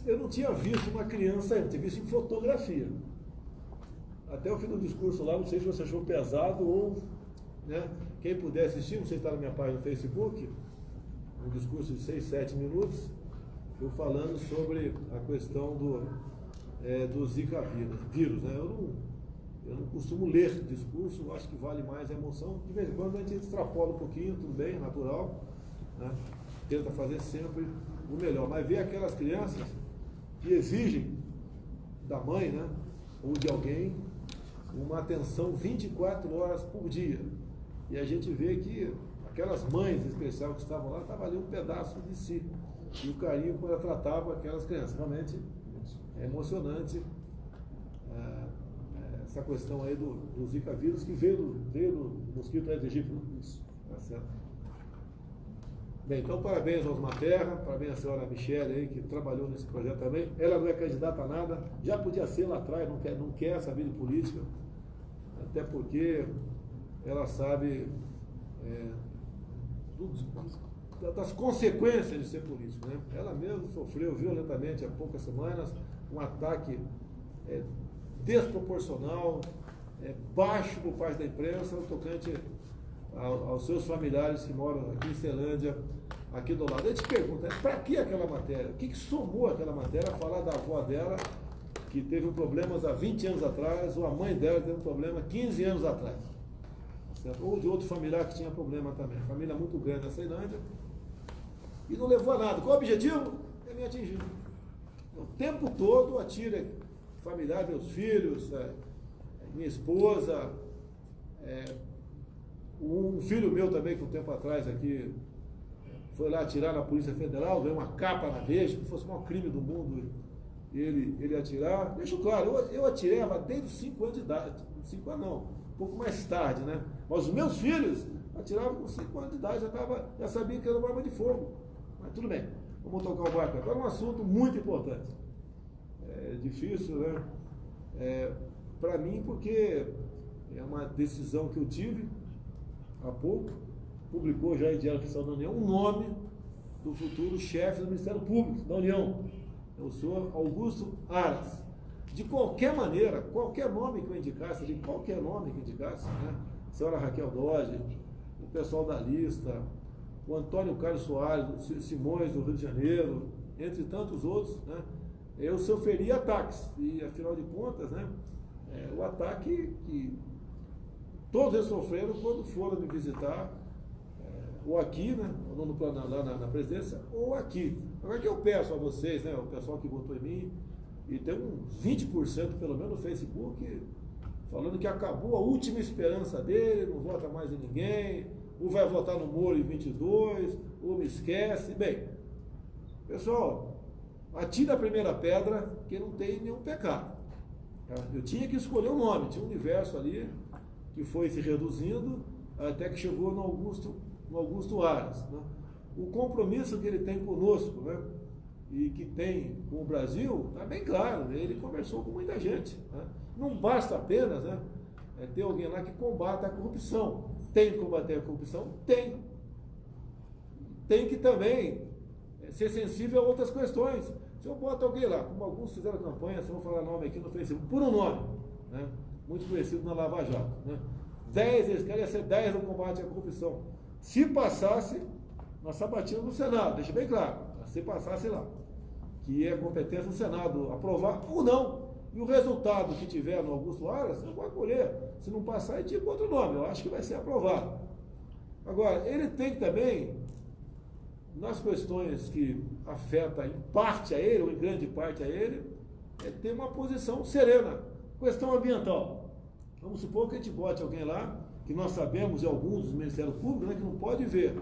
Eu não tinha visto uma criança, eu tinha visto em fotografia. Até o fim do discurso lá, não sei se você achou pesado ou, né, quem puder assistir, não sei se está na minha página no Facebook, um discurso de 6, 7 minutos, eu falando sobre a questão do Zika vírus, né? Eu não costumo ler discurso, acho que vale mais a emoção. De vez em quando a gente extrapola um pouquinho, tudo bem, natural, né? Tenta fazer sempre o melhor, mas ver aquelas crianças que exigem da mãe, né, ou de alguém, uma atenção 24 horas por dia. E a gente vê que aquelas mães em especial que estavam lá, estavam ali um pedaço de si. E o carinho quando ela tratava aquelas crianças. Realmente é emocionante essa questão aí do Zika vírus, que veio do mosquito Aedes aegypti. Isso, tá certo. Bem, então parabéns aos Materra, parabéns à senhora Michele aí, que trabalhou nesse projeto também. Ela não é candidata a nada, já podia ser lá atrás, não quer saber de política, até porque ela sabe das consequências de ser político, né? Ela mesma sofreu violentamente há poucas semanas um ataque desproporcional, baixo por parte da imprensa, no tocante aos seus familiares que moram aqui em Ceilândia, aqui do lado. A gente pergunta, para que aquela matéria? O que somou aquela matéria a falar da avó dela que teve um problema há 20 anos atrás, ou a mãe dela teve um problema 15 anos atrás. Certo? Ou de outro familiar que tinha problema também. Família muito grande na Ceilândia. E não levou a nada. Qual o objetivo? É me atingir. O tempo todo atira familiar, meus filhos, minha esposa, um filho meu também, que um tempo atrás aqui, foi lá atirar na Polícia Federal, ganhou uma capa na Veja, que fosse o maior crime do mundo ele atirar. Deixo claro, eu atirava desde os 5 anos de idade. 5 anos não, um pouco mais tarde, né? Mas os meus filhos atiravam com 5 anos de idade, já sabia que era uma arma de fogo. Mas tudo bem, vamos tocar o barco. Agora um assunto muito importante. É difícil, né? Para mim, porque é uma decisão que eu tive há pouco, publicou já em Diário Oficial da União o nome do futuro chefe do Ministério Público da União, é o senhor Augusto Aras. De qualquer maneira, qualquer nome que eu indicasse, né? A senhora Raquel Dodge, o pessoal da lista, o Antônio Carlos Soares, Simões do Rio de Janeiro, entre tantos outros, né? Eu sofreria ataques, e afinal de contas, né? O ataque que todos eles sofreram quando foram me visitar, ou aqui, né, lá na presidência, ou aqui. Agora que eu peço a vocês, né, o pessoal que votou em mim, e tem uns 20% pelo menos no Facebook, falando que acabou a última esperança dele, não vota mais em ninguém, ou vai votar no Moro em 22, ou me esquece. Bem, pessoal, atira a primeira pedra que não tem nenhum pecado. Eu tinha que escolher um nome, tinha um universo ali que foi se reduzindo até que chegou no Augusto Aras. Né? O compromisso que ele tem conosco, né? E que tem com o Brasil, está bem claro, né? Ele conversou com muita gente. Né? Não basta apenas, né, ter alguém lá que combata a corrupção. Tem que combater a corrupção? Tem. Tem que também ser sensível a outras questões. Se eu boto alguém lá, como alguns fizeram campanha, se eu vou falar nome aqui no Facebook, por um nome, né? Muito conhecido na Lava Jato, né? 10, eles querem ser 10 no combate à corrupção. Se passasse, nós sabatíamos no Senado, deixa bem claro, se passasse lá, que é competência do Senado aprovar ou não. E o resultado que tiver no Augusto Aras, eu vou acolher. Se não passar, eu digo outro nome, eu acho que vai ser aprovado. Agora, ele tem que também, nas questões que afetam em parte a ele, ou em grande parte a ele, ter uma posição serena. Questão ambiental. Vamos supor que a gente bote alguém lá, que nós sabemos de alguns dos Ministérios Públicos, né, que não pode ver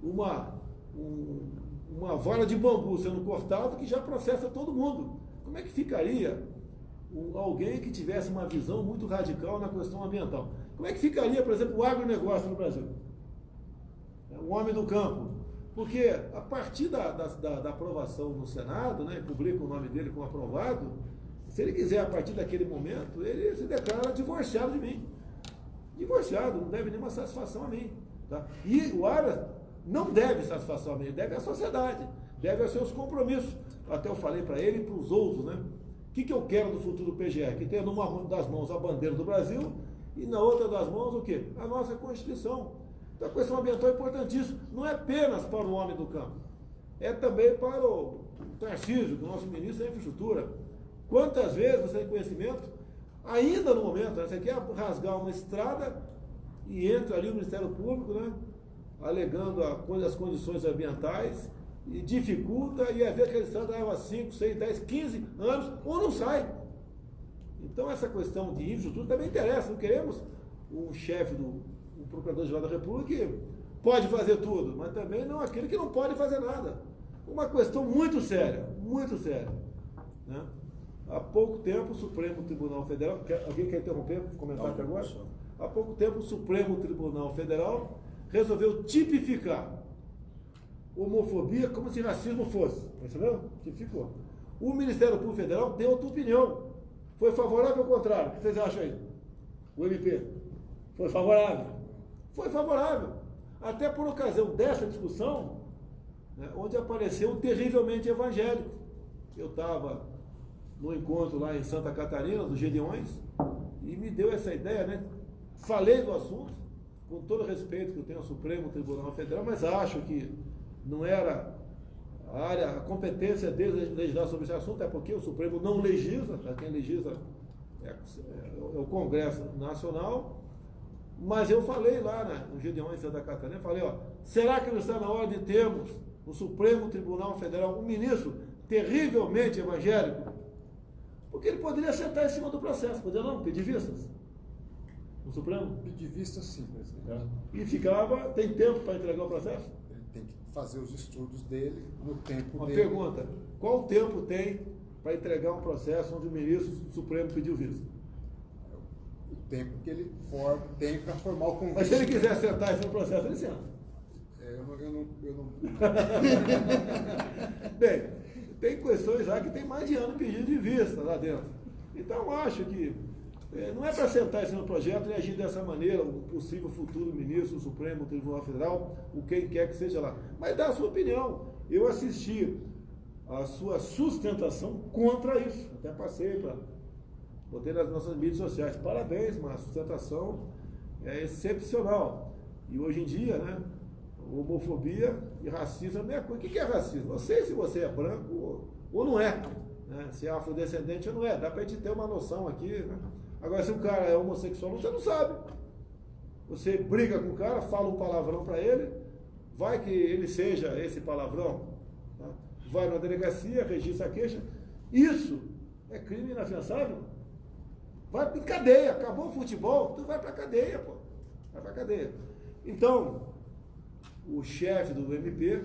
uma vara de bambu sendo cortada que já processa todo mundo. Como é que ficaria alguém que tivesse uma visão muito radical na questão ambiental? Como é que ficaria, por exemplo, o agronegócio no Brasil? O homem do campo. Porque a partir da aprovação no Senado, né, publica o nome dele como aprovado, se ele quiser, a partir daquele momento, ele se declara divorciado de mim. Divorciado, não deve nenhuma satisfação a mim. Tá? E o Aras não deve satisfação a mim, deve à sociedade, deve aos seus compromissos. Até eu falei para ele e para os outros, né? O que eu quero do futuro PGR? Que tenha numa das mãos a bandeira do Brasil e na outra das mãos o quê? A nossa Constituição. Então a questão ambiental é importantíssima, não é apenas para o homem do campo, é também para o Tarcísio, que é o nosso ministro da Infraestrutura. Quantas vezes você tem conhecimento, ainda no momento, né, você quer rasgar uma estrada e entra ali o Ministério Público, né, alegando as condições ambientais, e dificulta, e às vezes aquela estrada leva 5, 6, 10, 15 anos, ou não sai. Então essa questão de infraestrutura também interessa, não queremos um chefe o Procurador-Geral da República que pode fazer tudo, mas também não aquele que não pode fazer nada. Uma questão muito séria, né? Há pouco tempo o Supremo Tribunal Federal, alguém quer interromper, comentar aqui agora? Há pouco tempo o Supremo Tribunal Federal resolveu tipificar homofobia como se racismo fosse. Percebeu? Tipificou. O Ministério Público Federal deu outra opinião. Foi favorável ou contrário? O que vocês acham aí? O MP? Foi favorável. Foi favorável. Até por ocasião dessa discussão, né, onde apareceu um terrivelmente evangélico. Eu estava no encontro lá em Santa Catarina, dos Gedeões, e me deu essa ideia, né? Falei do assunto, com todo o respeito que eu tenho ao Supremo Tribunal Federal, mas acho que não era a competência deles de legislar sobre esse assunto, é porque o Supremo não legisla, quem legisla é o Congresso Nacional. Mas eu falei lá no Gideon em Santa Catarina, falei, será que não está na hora de termos no Supremo Tribunal Federal um ministro terrivelmente evangélico? Porque ele poderia sentar em cima do processo, poderia não, pedir vistas no Supremo? Pedir vista, sim, presidente. E ficava, tem tempo para entregar o processo? Ele tem que fazer os estudos dele no tempo Uma dele. pergunta, qual tempo tem para entregar um processo onde o ministro do Supremo pediu vista? O tempo que ele tem para formar o convite. Mas se ele quiser sentar em cima do processo, ele senta. Eu não... Bem, tem questões lá que tem mais de ano pedido de vista lá dentro. Então, eu acho que não é para sentar em cima do projeto e agir dessa maneira, o possível futuro ministro do Supremo Tribunal Federal, o quem quer que seja lá. Mas dá a sua opinião. Eu assisti a sua sustentação contra isso. Até passei botei nas nossas mídias sociais. Parabéns, mas a sustentação é excepcional. E hoje em dia, né, homofobia e racismo é a mesma coisa. O que é racismo? Eu sei se você é branco ou não é, né? Se é afrodescendente ou não é. Dá pra gente ter uma noção aqui, né? Agora, se o cara é homossexual, você não sabe. Você briga com o cara, fala um palavrão pra ele, vai que ele seja esse palavrão, né? Vai na delegacia, registra a queixa. Isso é crime inafiançável. Vai em cadeia, acabou o futebol, tu vai pra cadeia, pô. Vai pra cadeia. Então, o chefe do MP,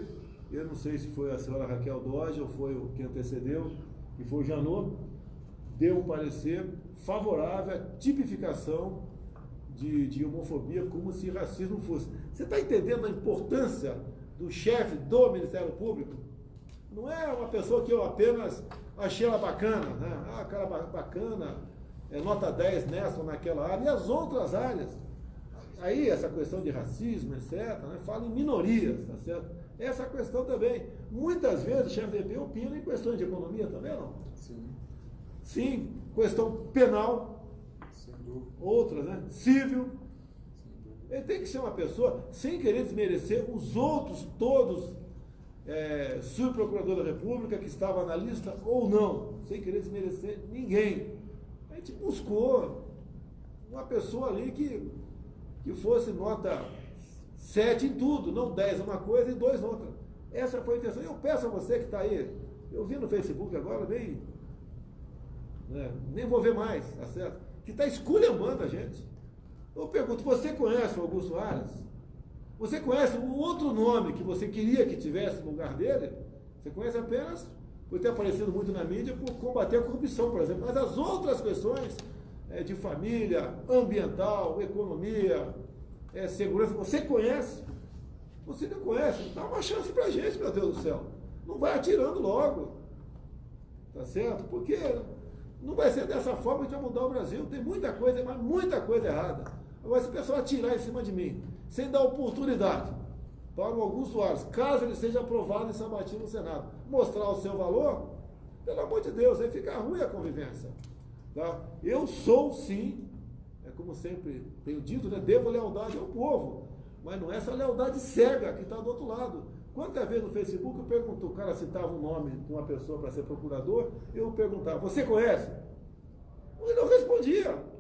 eu não sei se foi a senhora Raquel Dodge ou foi o que antecedeu, que foi o Janot, deu um parecer favorável à tipificação de homofobia como se racismo fosse. Você está entendendo a importância do chefe do Ministério Público? Não é uma pessoa que eu apenas achei ela bacana, né? Ah, cara bacana, nota 10 nessa ou naquela área, e as outras áreas. Aí, essa questão de racismo, etc., né, fala em minorias, tá certo? Essa questão também. Muitas vezes o chefe do EP opina em questões de economia também, não? Sim. Sim, questão penal, Sem dúvida. outras, né? Civil. Sem dúvida. Ele tem que ser uma pessoa, sem querer desmerecer os outros todos, subprocurador da República, que estava na lista ou não, sem querer desmerecer ninguém. A gente buscou uma pessoa ali que fosse nota 7 em tudo, não 10 uma coisa e 2 outra. Essa foi a intenção. Eu peço a você que está aí, eu vi no Facebook agora, nem vou ver mais, tá certo? Que está esculhambando a gente. Eu pergunto, você conhece o Augusto Aras? Você conhece o outro nome que você queria que tivesse no lugar dele? Você conhece apenas, por ter aparecido muito na mídia, por combater a corrupção, por exemplo. Mas as outras questões de família, ambiental, economia, segurança, você conhece? Você não conhece? Dá uma chance pra gente, meu Deus do céu. Não vai atirando logo. Tá certo? Porque não vai ser dessa forma que a gente vai mudar o Brasil. Tem muita coisa, mas muita coisa errada. Agora, se o pessoal atirar em cima de mim, sem dar oportunidade para o Augusto Aras, caso ele seja aprovado em Sambatinho no Senado, mostrar o seu valor, pelo amor de Deus, aí fica ruim a convivência. Tá? Eu sou, sim, como sempre tenho dito, né, devo lealdade ao povo, mas não é essa lealdade cega que está do outro lado. Quantas vezes no Facebook eu pergunto, o cara citava um nome de uma pessoa para ser procurador, eu perguntava, você conhece? Ele não respondia.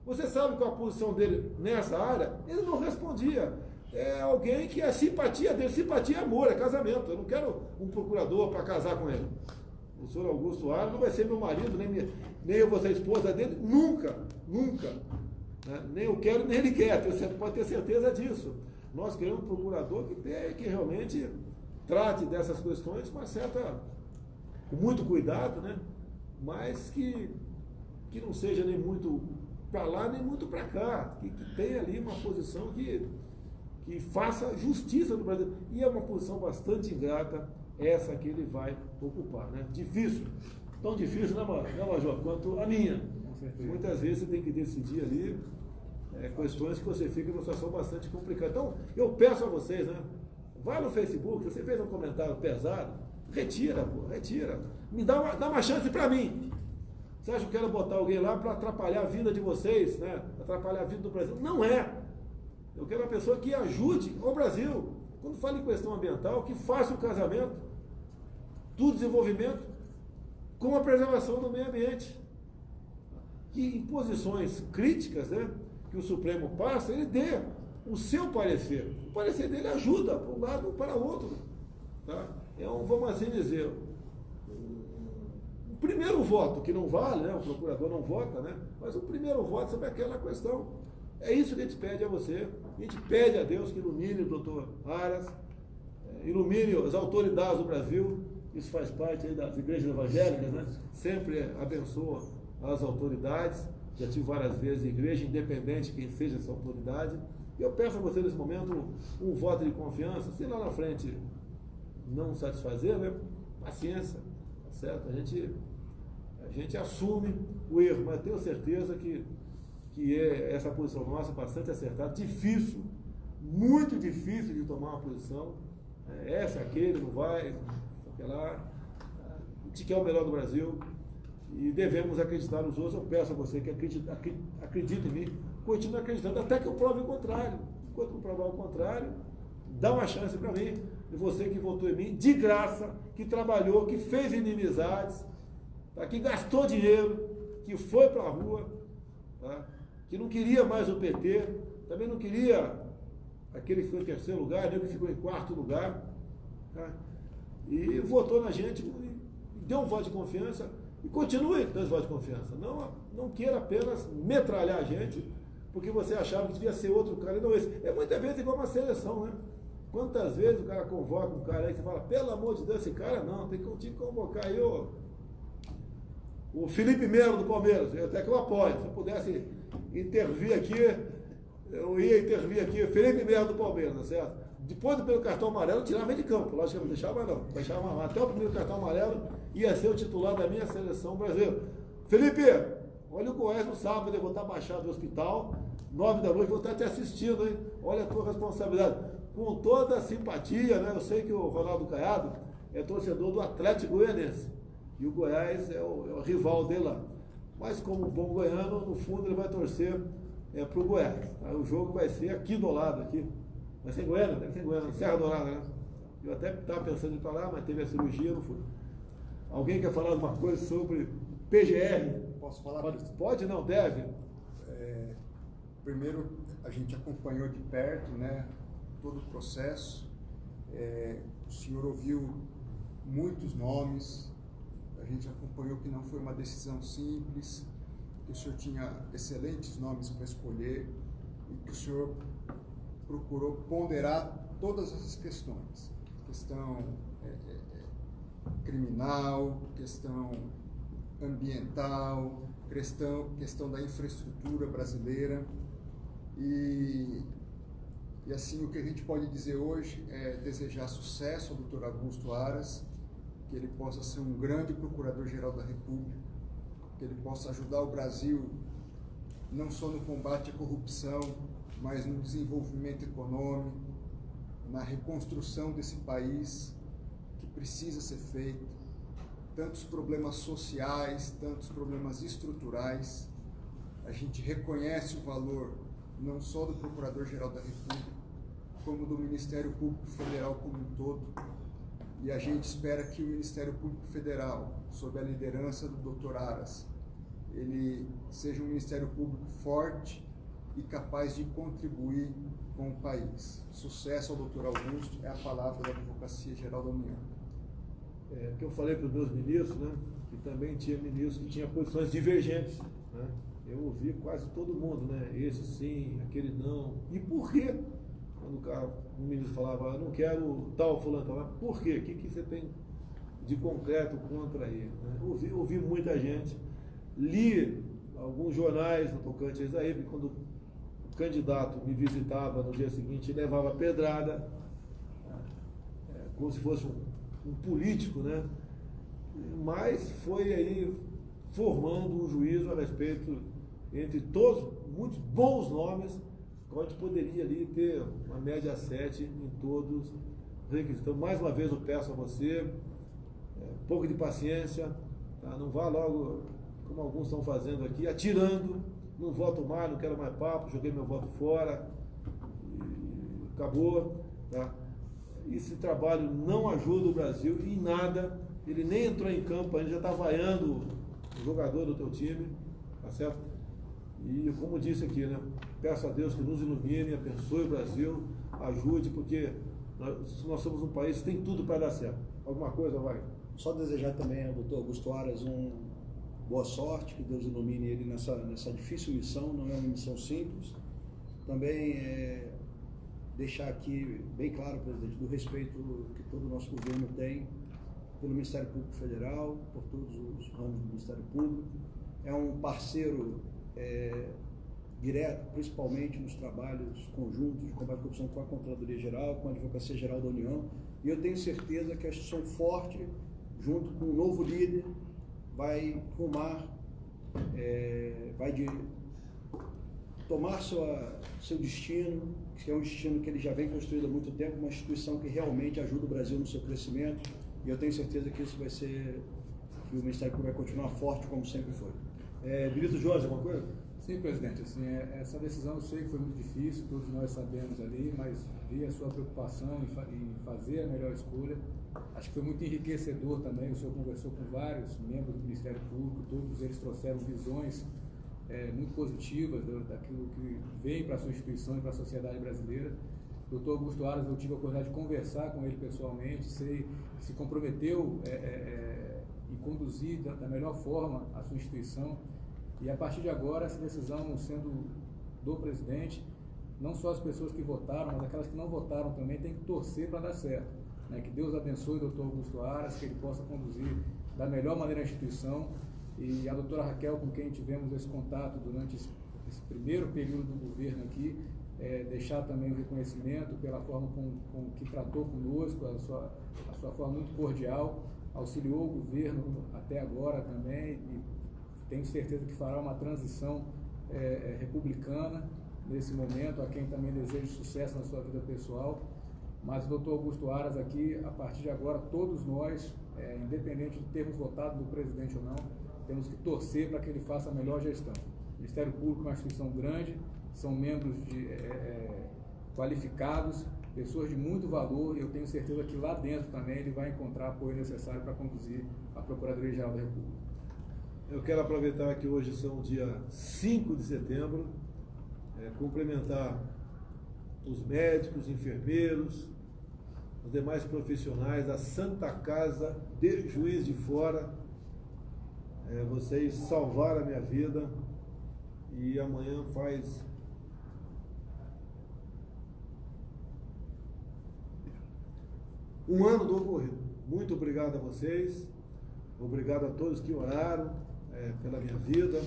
Você sabe qual a posição dele nessa área? Ele não respondia. É alguém que a simpatia dele, simpatia é amor, é casamento. Eu não quero um procurador para casar com ele. O senhor Augusto Aras não vai ser meu marido, nem eu vou ser esposa dele, nunca, nunca. Né? Nem eu quero, nem ele quer, você pode ter certeza disso. Nós queremos um procurador que realmente trate dessas questões com muito cuidado, né? Mas que não seja nem muito para lá, nem muito para cá, que tenha ali uma posição que faça justiça no Brasil. E é uma posição bastante ingrata essa que ele vai ocupar, né? Difícil, tão difícil, né, Major, quanto a minha. Muitas vezes você tem que decidir ali questões que você fica numa situação bastante complicada. Então, eu peço a vocês, né? Vai no Facebook, você fez um comentário pesado, retira, pô, retira. Me dá uma chance para mim. Você acha que eu quero botar alguém lá para atrapalhar a vida de vocês, né? Atrapalhar a vida do Brasil? Não é. Eu quero uma pessoa que ajude o Brasil. Quando fala em questão ambiental, que faça o casamento. do desenvolvimento com a preservação do meio ambiente. Que em posições críticas, né, que o Supremo passa, ele dê o seu parecer. O parecer dele ajuda para um lado ou para o outro. Tá? É vamos assim dizer, um primeiro voto, que não vale, né, o procurador não vota, né, mas o primeiro voto sobre aquela questão. É isso que a gente pede a você. A gente pede a Deus que ilumine o doutor Aras, ilumine as autoridades do Brasil. Isso faz parte aí das igrejas evangélicas, né? Sempre abençoa as autoridades. Já tive várias vezes igreja, independente quem seja essa autoridade. E eu peço a você nesse momento um voto de confiança. Se lá na frente não satisfazer, né? Paciência, tá certo? A gente assume o erro, mas tenho certeza que essa posição nossa é bastante acertada, difícil, muito difícil de tomar uma posição, essa, aquele, não vai, aquela, a gente quer o melhor do Brasil e devemos acreditar nos outros. Eu peço a você que acredite em mim, continue acreditando, até que eu prove o contrário. Enquanto não provar o contrário, dá uma chance para mim, e você que votou em mim, de graça, que trabalhou, que fez inimizades, tá? Que gastou dinheiro, que foi para a rua, tá? Que não queria mais o PT, também não queria aquele que ficou em terceiro lugar, nem que ficou em quarto lugar, tá? E votou na gente, e deu um voto de confiança, e continue dando voto de confiança. Não queira apenas metralhar a gente, porque você achava que devia ser outro cara, e não esse. É muitas vezes igual uma seleção, né? Quantas vezes o cara convoca um cara aí que você fala, pelo amor de Deus, esse cara não, tem que convocar aí o Felipe Melo do Palmeiras, até que eu apoio, se eu pudesse intervir aqui, eu ia intervir aqui, Felipe Melo do Palmeiras, tá certo? Depois do primeiro cartão amarelo, eu tirava ele de campo, lógico que não deixava, não, deixava mais. Até o primeiro cartão amarelo ia ser o titular da minha seleção brasileira. Felipe, olha o Goiás no sábado, eu vou estar baixado do hospital, 9 da noite, vou estar te assistindo, hein? Olha a tua responsabilidade. Com toda a simpatia, né? Eu sei que o Ronaldo Caiado é torcedor do Atlético Goianense, e o Goiás é o rival dele lá. Mas como bom goiano, no fundo ele vai torcer para o Goiás. Tá? O jogo vai ser aqui do lado, aqui. Vai ser em Goiânia? Deve ser em Goiânia, Serra Dourada, né? Eu até estava pensando em ir para lá, mas teve a cirurgia, não fui. Alguém quer falar alguma coisa sobre PGR? Posso falar? Pode não, deve. Primeiro, a gente acompanhou de perto, né, todo o processo. O senhor ouviu muitos nomes, a gente acompanhou que não foi uma decisão simples, que o senhor tinha excelentes nomes para escolher e que o senhor procurou ponderar todas essas questões. Questão criminal, questão ambiental, questão da infraestrutura brasileira. E assim, o que a gente pode dizer hoje é desejar sucesso ao Dr. Augusto Aras, que ele possa ser um grande Procurador-Geral da República, que ele possa ajudar o Brasil não só no combate à corrupção, mas no desenvolvimento econômico, na reconstrução desse país que precisa ser feito, tantos problemas sociais, tantos problemas estruturais. A gente reconhece o valor não só do Procurador-Geral da República, como do Ministério Público Federal como um todo, e a gente espera que o Ministério Público Federal, sob a liderança do Dr. Aras, ele seja um Ministério Público forte e capaz de contribuir com o país. Sucesso ao Dr. Augusto é a palavra da Advocacia Geral da União. Que eu falei para os meus ministros, né, que também tinha ministros que tinham posições divergentes, né? Eu ouvi quase todo mundo, né? Esse sim, aquele não. E por quê? Quando o ministro falava, eu não quero tal fulano, mas por quê? O que você tem de concreto contra ele? Né? Ouvi muita gente, li alguns jornais no tocante a Isaíbe, quando o candidato me visitava no dia seguinte e levava pedrada, como se fosse um político, né? Mas foi aí formando um juízo a respeito, entre todos, muitos bons nomes, que a gente poderia ali ter uma média 7 em todos os requisitos. Então, mais uma vez eu peço a você, um pouco de paciência, tá? Não vá logo, como alguns estão fazendo aqui, atirando, não voto mais, não quero mais papo, joguei meu voto fora, e acabou, tá? Esse trabalho não ajuda o Brasil em nada, ele nem entrou em campo ainda, já está vaiando o jogador do teu time, tá certo? E como disse aqui, né? Peço a Deus que nos ilumine, abençoe o Brasil, ajude, porque nós somos um país que tem tudo para dar certo. Alguma coisa, vai? Só desejar também ao doutor Augusto Aras boa sorte, que Deus ilumine ele nessa difícil missão, não é uma missão simples. Também deixar aqui bem claro, presidente, do respeito que todo o nosso governo tem pelo Ministério Público Federal, por todos os ramos do Ministério Público. É um parceiro direto, principalmente nos trabalhos conjuntos de combate à corrupção com a Controladoria Geral, com a Advocacia Geral da União, e eu tenho certeza que a instituição forte, junto com o novo líder, vai rumar, tomar seu destino, que é um destino que ele já vem construído há muito tempo, uma instituição que realmente ajuda o Brasil no seu crescimento, e eu tenho certeza que isso vai ser, que o Ministério Público vai continuar forte como sempre foi. Benito Jorge, alguma coisa? Sim, presidente, assim, essa decisão eu sei que foi muito difícil, todos nós sabemos ali, mas vi a sua preocupação em fazer a melhor escolha. Acho que foi muito enriquecedor também, o senhor conversou com vários membros do Ministério Público, todos eles trouxeram visões muito positivas daquilo que vem para a sua instituição e para a sociedade brasileira. O doutor Augusto Aras, eu tive a oportunidade de conversar com ele pessoalmente, se comprometeu em conduzir da melhor forma a sua instituição. E a partir de agora, essa decisão sendo do presidente, não só as pessoas que votaram, mas aquelas que não votaram também têm que torcer para dar certo. Né? Que Deus abençoe o doutor Augusto Aras, que ele possa conduzir da melhor maneira a instituição. E a doutora Raquel, com quem tivemos esse contato durante esse primeiro período do governo aqui, deixar também o reconhecimento pela forma com que tratou conosco, a sua forma muito cordial, auxiliou o governo até agora também, e tenho certeza que fará uma transição republicana nesse momento, a quem também desejo sucesso na sua vida pessoal. Mas o doutor Augusto Aras aqui, a partir de agora, todos nós, independente de termos votado no presidente ou não, temos que torcer para que ele faça a melhor gestão. O Ministério Público é uma instituição grande, são membros qualificados, pessoas de muito valor, e eu tenho certeza que lá dentro também ele vai encontrar apoio necessário para conduzir a Procuradoria-Geral da República. Eu quero aproveitar que hoje são dia 5 de setembro, cumprimentar os médicos, enfermeiros, os demais profissionais da Santa Casa de Juiz de Fora. Vocês salvaram a minha vida e amanhã faz 1 ano do ocorrido. Muito obrigado a vocês, obrigado a todos que oraram pela minha vida,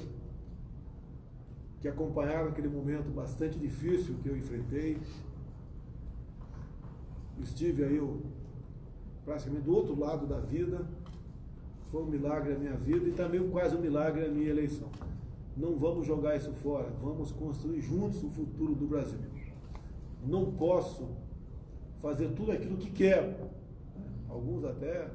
que acompanharam aquele momento bastante difícil que eu enfrentei. Estive aí praticamente do outro lado da vida. Foi um milagre a minha vida e também quase um milagre a minha eleição. Não vamos jogar isso fora, vamos construir juntos o futuro do Brasil. Não posso fazer tudo aquilo que quero. Alguns até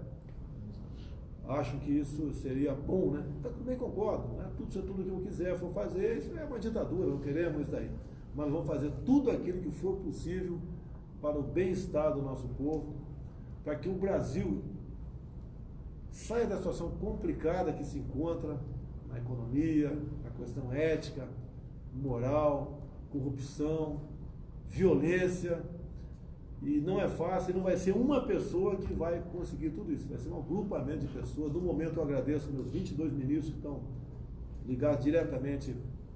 acham que isso seria bom, né? Eu também concordo, né? Tudo que eu quiser for fazer, isso é uma ditadura, não queremos isso daí. Mas vamos fazer tudo aquilo que for possível para o bem-estar do nosso povo, para que o Brasil saia da situação complicada que se encontra na economia, na questão ética, moral, corrupção, violência. E não é fácil, não vai ser uma pessoa que vai conseguir tudo isso, vai ser um agrupamento de pessoas. No momento eu agradeço meus 22 ministros que estão ligados diretamente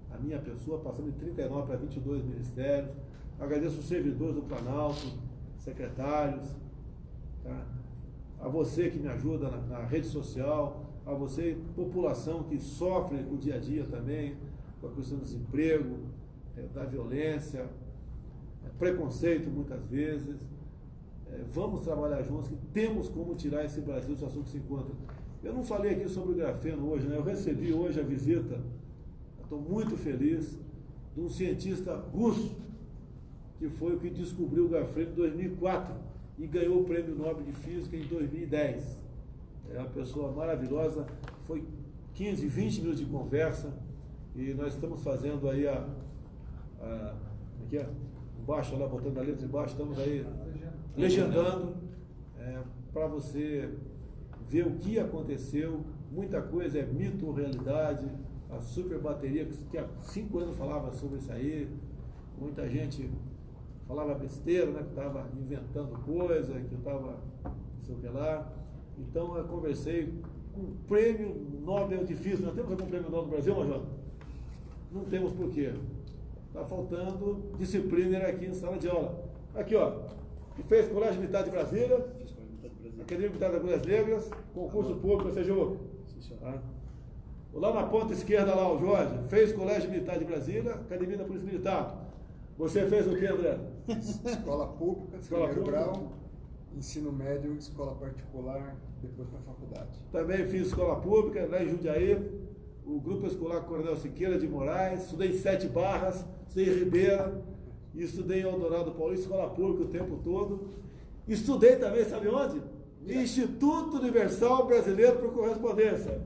à minha pessoa, passando de 39 para 22 ministérios. Agradeço os servidores do Planalto, secretários, tá? A você que me ajuda na rede social, a você, população que sofre no dia a dia também, com a questão do desemprego, da violência, preconceito muitas vezes. Vamos trabalhar juntos, que temos como tirar esse Brasil da situação que se encontra. Eu não falei aqui sobre o grafeno hoje, né? Eu recebi hoje a visita, estou muito feliz, de um cientista russo, que foi o que descobriu o grafeno em 2004 e ganhou o Prêmio Nobel de Física em 2010. É uma pessoa maravilhosa, foi 15, 20 minutos de conversa, e nós estamos fazendo aí aqui, embaixo, lá, botando a letra embaixo, estamos aí legendando para você ver o que aconteceu, muita coisa é mito ou realidade, a super bateria, que há 5 anos falava sobre isso aí, muita gente falava besteira, né, que estava inventando coisa, que eu estava não sei o que lá. Então eu conversei com o prêmio Nobel difícil. Nós temos algum prêmio Nobel no Brasil, Major? Não temos por quê? Está faltando disciplina aqui em sala de aula. Aqui, ó, que fez Colégio Militar de Brasília, Academia Militar das Agulhas Negras, concurso público, seja tá? Lá na ponta esquerda, lá, o Jorge, fez Colégio Militar de Brasília, Academia da Polícia Militar. Você fez o quê, André? Escola pública, Escola primeiro pública. grau, ensino médio, escola particular, depois para a faculdade. Também fiz escola pública, lá em Jundiaí, o Grupo Escolar Coronel Siqueira de Moraes, estudei em 7 Barras, estudei em Ribeira, e estudei em Eldorado Paulista, escola pública o tempo todo. Estudei também, sabe onde? Instituto Universal Brasileiro por Correspondência.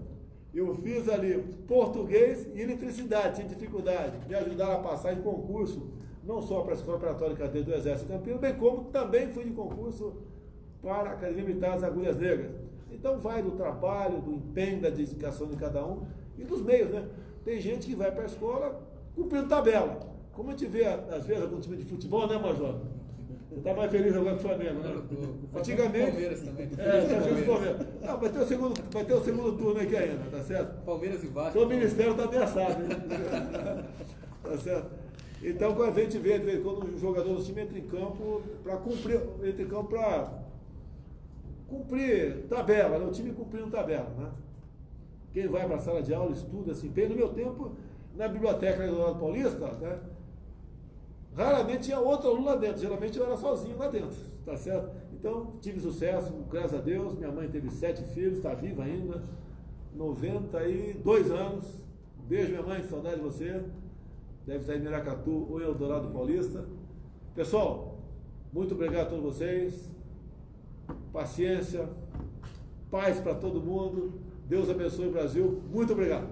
Eu fiz ali português e eletricidade, tinha dificuldade. Me ajudaram a passar em concurso, não só para a Escola Preparatória de Cadeia do Exército Campino, bem como também fui de concurso para a Academia Militar das Agulhas Negras. Então vai do trabalho, do empenho, da dedicação de cada um e dos meios, né? Tem gente que vai para a escola cumprindo tabela. Como a gente vê, às vezes, algum time de futebol, né, Major? Você está mais feliz jogando com o Flamengo, né? Antigamente. Palmeiras também. Palmeiras. Não, vai ter o segundo turno aqui ainda, tá certo? Palmeiras e Vasco. Então o Ministério está ameaçado, né? Tá certo? Então, quando a gente vê, de vez em quando, um jogador do time entra em campo para cumprir tabela, né? O time cumprindo tabela, né? Quem vai para a sala de aula, estuda, se empenha. No meu tempo, na biblioteca do Eldorado Paulista, né? Raramente tinha outro aluno lá dentro, geralmente eu era sozinho lá dentro, tá certo? Então, tive sucesso, graças a Deus. Minha mãe teve 7 filhos, está viva ainda, 92 anos. Um beijo, minha mãe, saudade de você. Deve estar em Miracatu ou em Eldorado Paulista. Pessoal, muito obrigado a todos vocês. Paciência, paz para todo mundo. Deus abençoe o Brasil. Muito obrigado.